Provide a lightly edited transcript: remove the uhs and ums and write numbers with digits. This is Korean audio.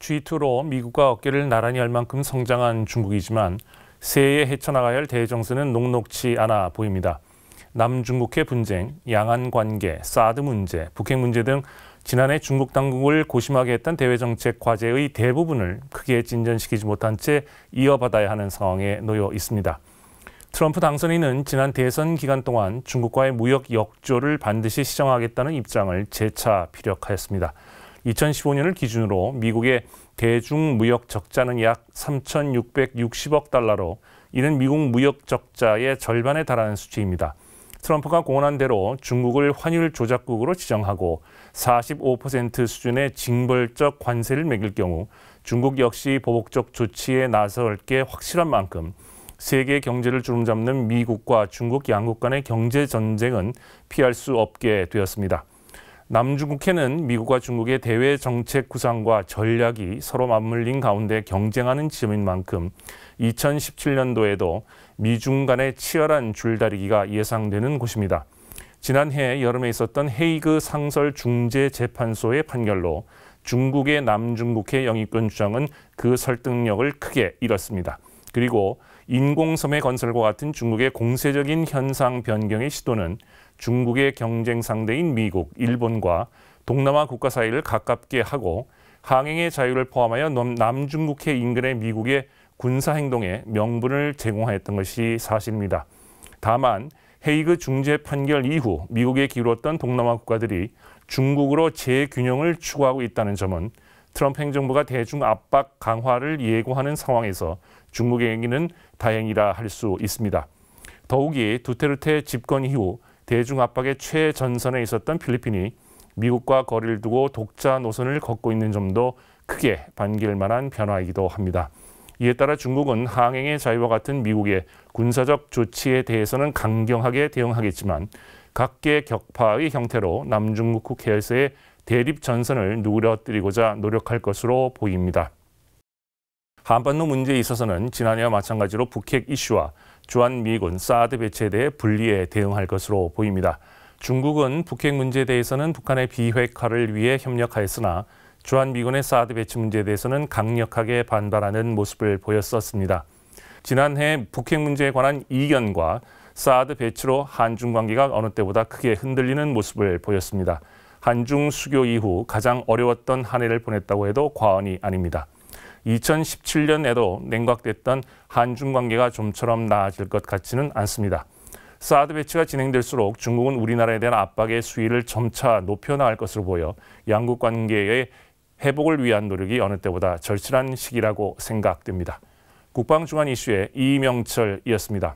G2로 미국과 어깨를 나란히 할 만큼 성장한 중국이지만 새해에 헤쳐나가야 할 대정세는 녹록치 않아 보입니다. 남중국해 분쟁, 양안 관계, 사드 문제, 북핵 문제 등 지난해 중국 당국을 고심하게 했던 대외정책 과제의 대부분을 크게 진전시키지 못한 채 이어받아야 하는 상황에 놓여 있습니다. 트럼프 당선인은 지난 대선 기간 동안 중국과의 무역 역조를 반드시 시정하겠다는 입장을 재차 피력하였습니다. 2015년을 기준으로 미국의 대중 무역 적자는 약 3,660억 달러로 이는 미국 무역 적자의 절반에 달하는 수치입니다. 트럼프가 공언한 대로 중국을 환율 조작국으로 지정하고 45% 수준의 징벌적 관세를 매길 경우 중국 역시 보복적 조치에 나설 게 확실한 만큼 세계 경제를 주름잡는 미국과 중국 양국 간의 경제 전쟁은 피할 수 없게 되었습니다. 남중국해는 미국과 중국의 대외 정책 구상과 전략이 서로 맞물린 가운데 경쟁하는 지점인 만큼 2017년도에도 미중 간의 치열한 줄다리기가 예상되는 곳입니다. 지난해 여름에 있었던 헤이그 상설중재재판소의 판결로 중국의 남중국해 영유권 주장은 그 설득력을 크게 잃었습니다. 그리고 인공섬의 건설과 같은 중국의 공세적인 현상 변경의 시도는 중국의 경쟁 상대인 미국, 일본과 동남아 국가 사이를 가깝게 하고 항행의 자유를 포함하여 남중국해 인근의 미국의 군사행동에 명분을 제공하였던 것이 사실입니다. 다만 헤이그 중재 판결 이후 미국에 기울었던 동남아 국가들이 중국으로 재균형을 추구하고 있다는 점은 트럼프 행정부가 대중 압박 강화를 예고하는 상황에서 중국에게는 다행이라 할 수 있습니다. 더욱이 두테르테 집권 이후 대중 압박의 최전선에 있었던 필리핀이 미국과 거리를 두고 독자 노선을 걷고 있는 점도 크게 반길 만한 변화이기도 합니다. 이에 따라 중국은 항행의 자유와 같은 미국의 군사적 조치에 대해서는 강경하게 대응하겠지만 각계 격파의 형태로 남중국 해에서의 대립 전선을 누그러뜨리고자 노력할 것으로 보입니다. 한반도 문제에 있어서는 지난해와 마찬가지로 북핵 이슈와 주한미군 사드 배치에 대해 분리해 대응할 것으로 보입니다. 중국은 북핵 문제에 대해서는 북한의 비핵화를 위해 협력하였으나 주한미군의 사드 배치 문제에 대해서는 강력하게 반발하는 모습을 보였었습니다. 지난해 북핵 문제에 관한 이견과 사드 배치로 한중 관계가 어느 때보다 크게 흔들리는 모습을 보였습니다. 한중 수교 이후 가장 어려웠던 한 해를 보냈다고 해도 과언이 아닙니다. 2017년에도 냉각됐던 한중 관계가 좀처럼 나아질 것 같지는 않습니다. 사드 배치가 진행될수록 중국은 우리나라에 대한 압박의 수위를 점차 높여나갈 것으로 보여 양국 관계의 회복을 위한 노력이 어느 때보다 절실한 시기라고 생각됩니다. 국방중안 이슈의 이명철이었습니다.